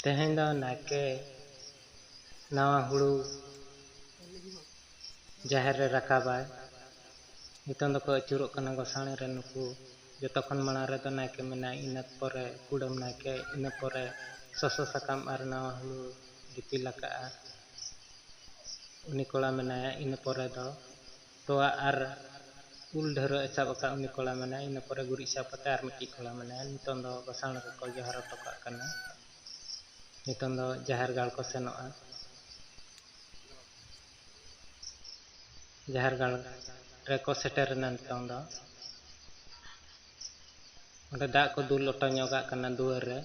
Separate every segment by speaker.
Speaker 1: तेहें दो नाके नवा हुड़ू जाहेर रे रकाबाय नितों दो को अचुरोग कना गोसाणी रे नुकु जतो खन माड़ा रे दो नाके मेना इना परे कुडम नाके इना परे ससो साकाम आर नवा हुड़ू दिपिल आकाआ उनी कोड़ा मेनाया इना परे दो तोआ आर उल ढेरो साब आका उनी कोड़ा मेनाया इना परे गुरी साब कते आर मिट्टी कोड़ा मेनाया नितों दो गोसाणी रे को जोहार टोका कना नितों दो जाहेर गाड़ को सेनोआ जाहेर गाड़ रे को सेटेरना नितों दो ओंडे दाग को दुल लोटा ñoगा कना दुआर रे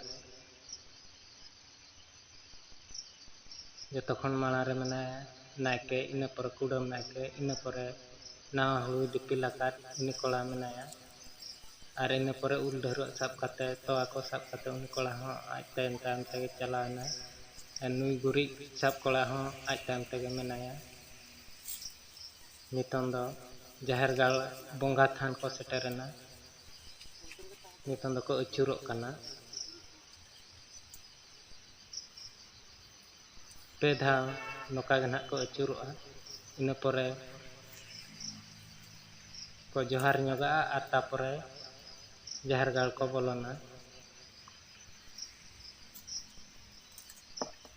Speaker 1: जतो खन माड़ा रे मेनाया नाके इना परे कुडम नाके इना परे नवा हुड़ू दिपिल आकात उनी कोड़ा मेनाया आर इना परे उल ढेरो साब कते तोआ को साब कते उनी कोड़ा हों आज तायम तायम तेगे चलावना नुई गुरी साब कोड़ा हों आज तायम तेगे मेनाया नितों दो जाहेर गाड़ बोंगा थान को सेटेरना नितों दो को अचुरोग कना पे धाव नोका गे नाग को अचुरोगा इना परे को जोहार ñoगा आर तापरे जाहेर गाड़ को बोलोना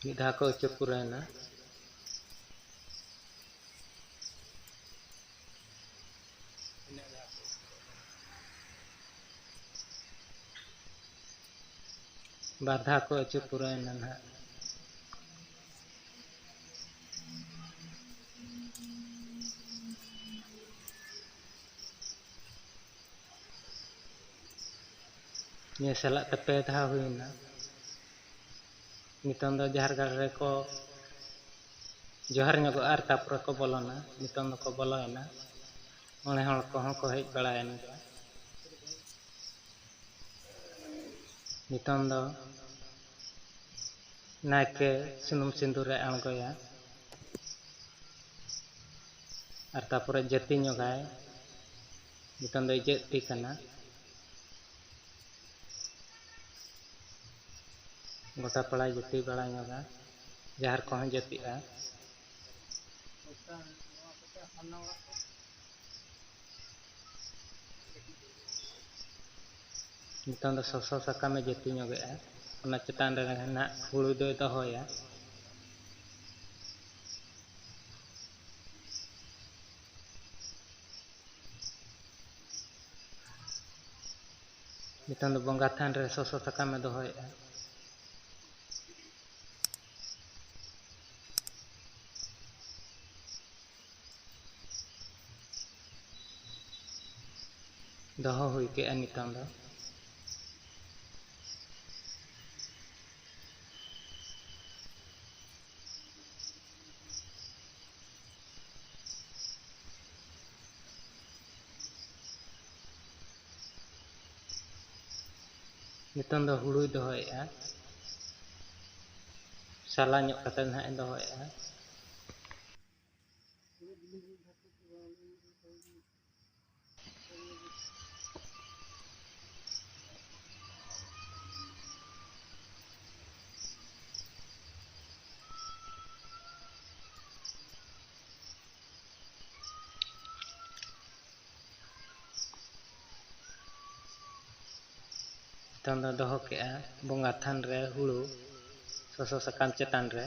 Speaker 1: मिद धाव को अचुर पुरायना बार धाव को अचुर पुरायना ना ये सलाह ते पे धाव हुईना नितों दो जाहेर गाड़ रे को जोहार ñoगा आर तापरे को बोलोना नितों दो को बोलोयना मोणे हड़ को हों को हेज बड़ायन गया नितों दो नाके सुनुम सिंदूर रे आणगोया आर तापरे जति ñoगाय नितों दो जति कना गोटा पड़ा जति बड़ा ñoगा जाहेर को हों जतिआ नितों दो ससो साकामे जति ñoगेआ ओना चेतान रे ना हुड़ू दोय दोहोया नितों दो बोंगा थान रे ससो साकामे दोहोया दोहो हुई के नितों दो नितों दो हुड़ू दोहोया साला ñok कते ना दोहोया नितों दो दोहो केआ बोंगा थान रे हुड़ू ससो साकाम चेतान रे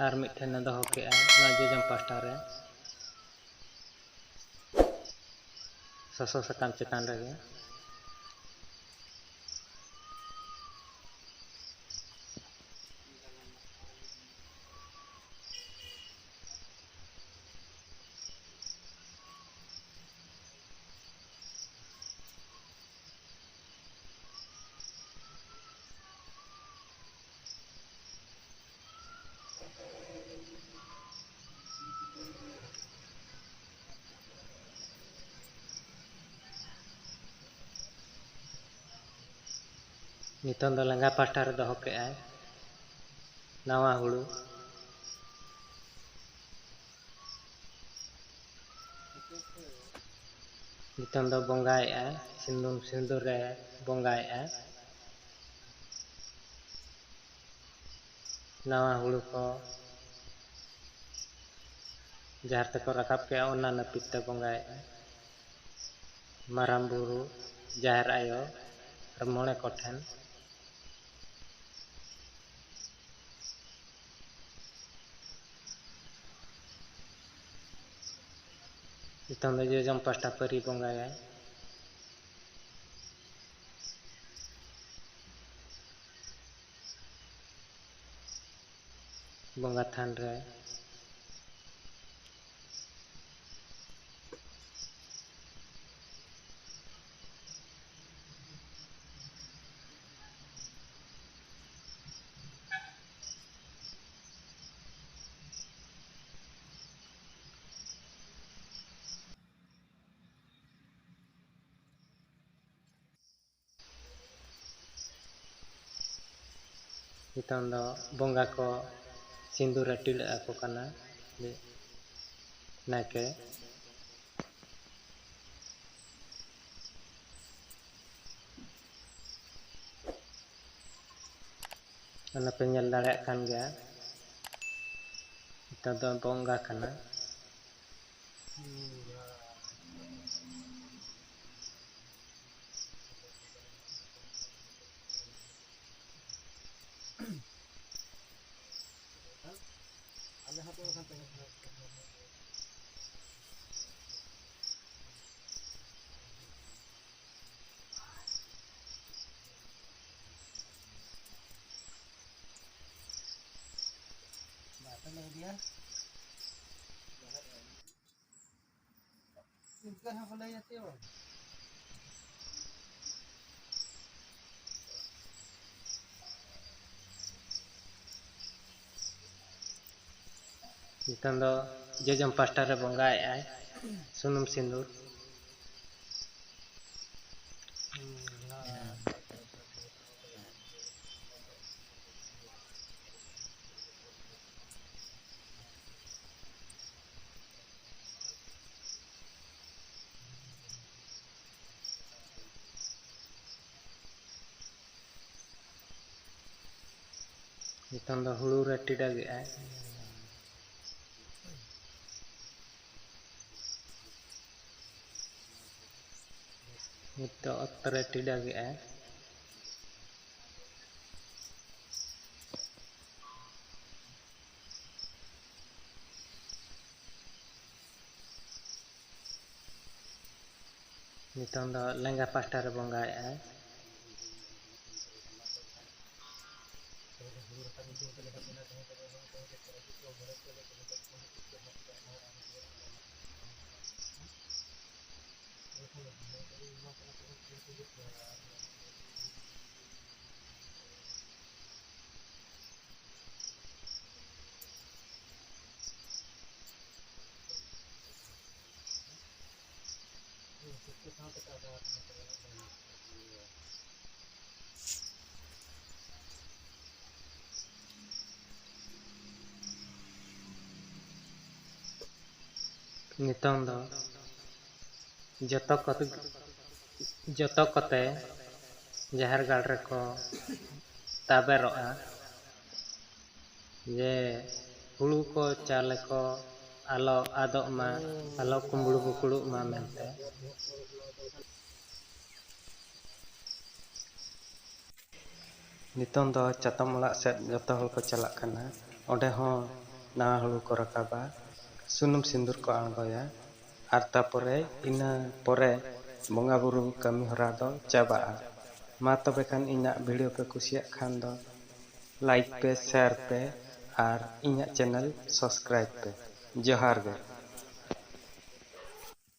Speaker 1: आर मिठेन दोहो केआ ना जोजम पास्टा रे ससो साकाम चेतान रे नितों दो लंगा पास्टा रे दोहो केआ नवा हुड़ू nitong do bonggae'a sunum sindur re bonggae'a nawa hulu ko jahar teko rakap ke'a ona napit te bonggae'a marang buru jahar ayo remole koten nitong do jojong pasta peri bonggae'a bongga than re nitong do bongga ko sindur re tilaek ako kana nake ona pe nyel daᱲᱮᱭᱟᱜ kan gaya nitong do bongga kana nitong do jojong pasta re bonggae'a sunum sindur nitong do hulu re tidage'a nito ot re tidage'a nitong do lengga pasta re bonggae'a nitong do joto kote jahar gal reko tabero'a je hulu ko cale ko alo adok ma alo kumbulu bukulu ma mente nitong do catom olak set joto hol ko chalak kana onde hon nawa hulu ko rakaba sunum sindur ko aᱬgoya ar tapore ina pore bongga buru kami hora do chaba'a ma tobe khan iñaᱜ video pe kusiyak khan do like pe share pe ar iñaᱜ channel subscribe pe johar ge।